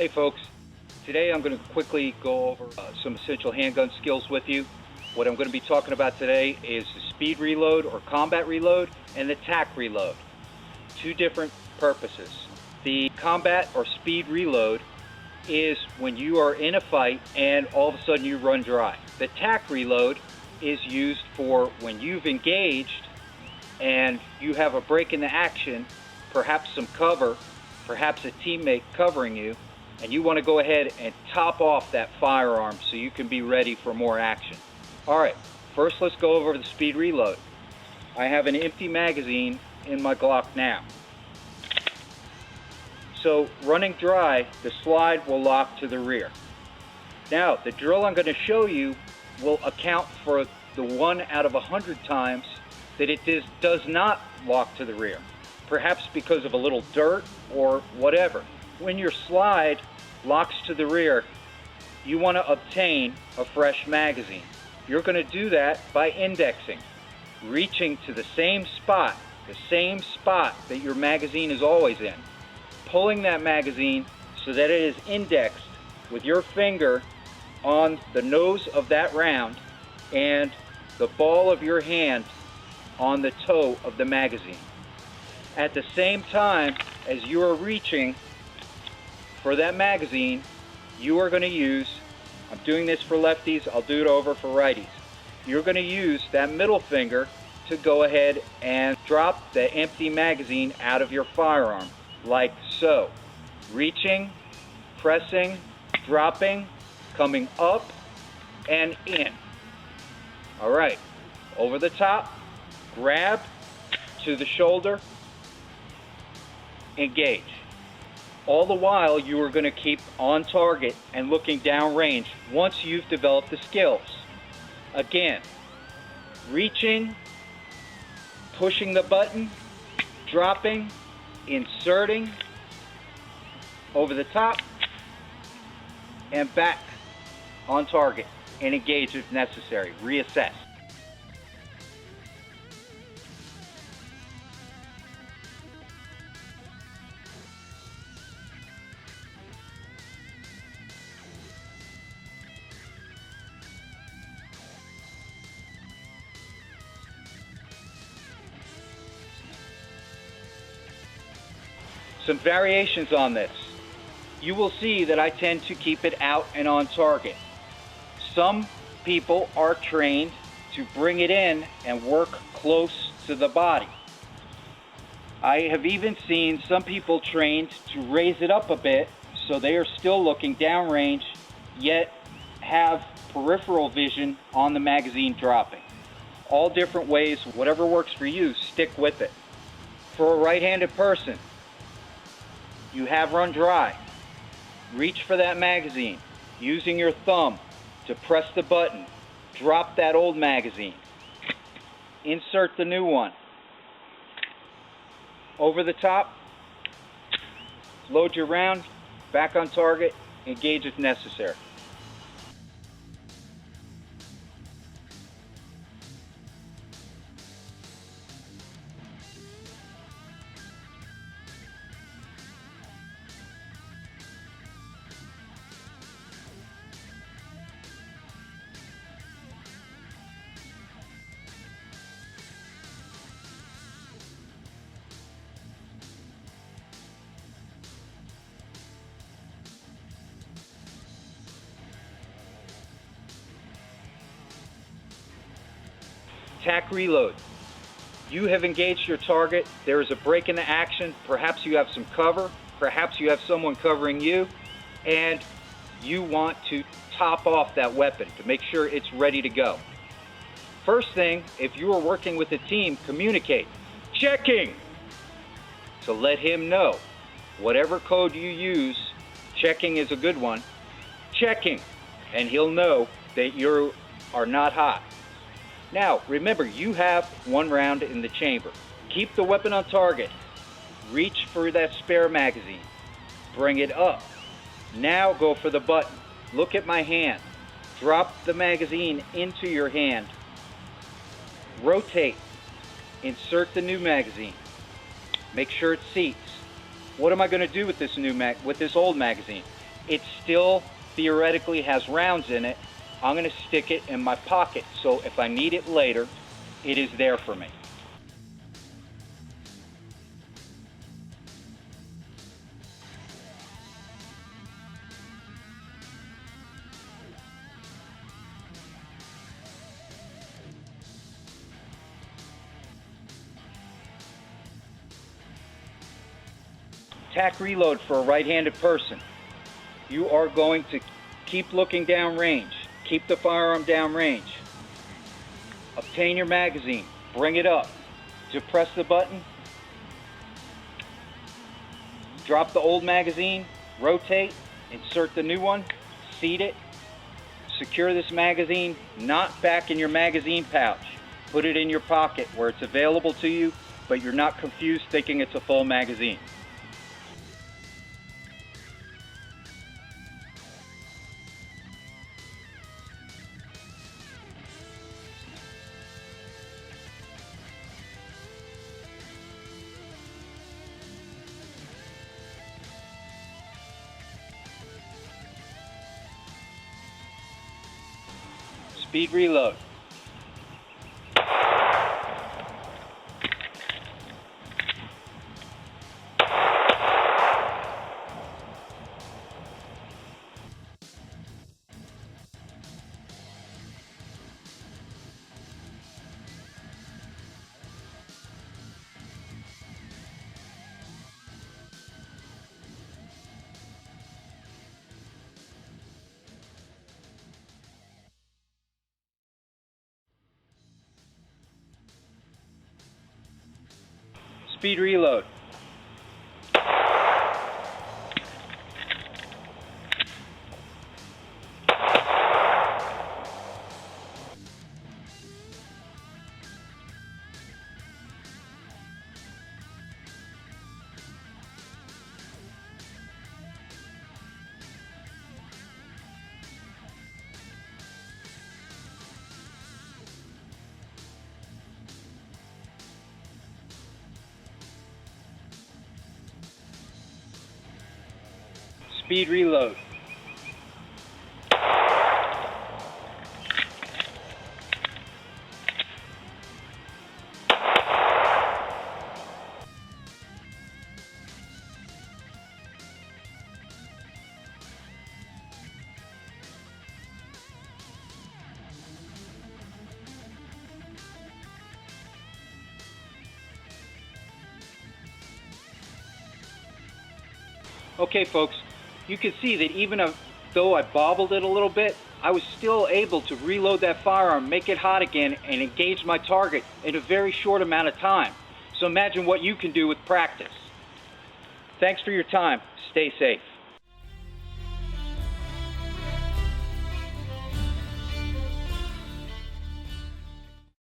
Hey folks, today I'm going to quickly go over some essential handgun skills with you. What I'm going to be talking about today is the speed reload or combat reload and the tac reload. Two different purposes. The combat or speed reload is when you are in a fight and all of a sudden you run dry. The tac reload is used for when you've engaged and you have a break in the action, perhaps some cover, perhaps a teammate covering you, and you want to go ahead and top off that firearm so you can be ready for more action. Alright, first let's go over the speed reload. I have an empty magazine in my Glock now. So running dry, the slide will lock to the rear. Now, the drill I'm going to show you will account for the 1 out of 100 times that it does not lock to the rear. Perhaps because of a little dirt or whatever. When your slide locks to the rear, you want to obtain a fresh magazine. You're going to do that by indexing, reaching to the same spot that your magazine is always in, pulling that magazine so that it is indexed with your finger on the nose of that round and the ball of your hand on the toe of the magazine. At the same time as you are reaching for that magazine, you are going to use, I'm doing this for lefties, I'll do it over for righties. You're going to use that middle finger to go ahead and drop the empty magazine out of your firearm, like so. Reaching, pressing, dropping, coming up and in. Alright, over the top, grab to the shoulder, engage. All the while you are going to keep on target and looking downrange once you've developed the skills. Again, reaching, pushing the button, dropping, inserting, over the top, and back on target and engage if necessary. Reassess. Some variations on this. You will see that I tend to keep it out and on target. Some people are trained to bring it in and work close to the body. I have even seen some people trained to raise it up a bit so they are still looking downrange yet have peripheral vision on the magazine dropping. All different ways, whatever works for you, stick with it. For a right-handed person, you have run dry. Reach for that magazine using your thumb to press the button. Drop that old magazine. Insert the new one. Over the top. Load your round. Back on target. Engage if necessary. Tac reload. You have engaged your target. There is a break in the action. Perhaps you have some cover. Perhaps you have someone covering you. And you want to top off that weapon to make sure it's ready to go. First thing, if you are working with a team, communicate. Checking! So let him know. Whatever code you use, checking is a good one. Checking. And he'll know that you are not hot. Now, remember, you have one round in the chamber. Keep the weapon on target. Reach for that spare magazine. Bring it up. Now go for the button. Look at my hand. Drop the magazine into your hand. Rotate. Insert the new magazine. Make sure it seats. What am I going to do with this old magazine? it still theoretically has rounds in it. I'm going to stick it in my pocket, so if I need it later, it is there for me. Tac reload for a right-handed person. You are going to keep looking downrange. Keep the firearm downrange. Obtain your magazine. Bring it up. Depress the button. Drop the old magazine. Rotate. Insert the new one. Seat it. Secure this magazine not back in your magazine pouch. Put it in your pocket where it's available to you, but you're not confused thinking it's a full magazine. Speed reload. Speed reload. Speed reload. Okay, folks, you can see that even though I bobbled it a little bit, I was still able to reload that firearm, make it hot again, and engage my target in a very short amount of time. So imagine what you can do with practice. Thanks for your time. Stay safe.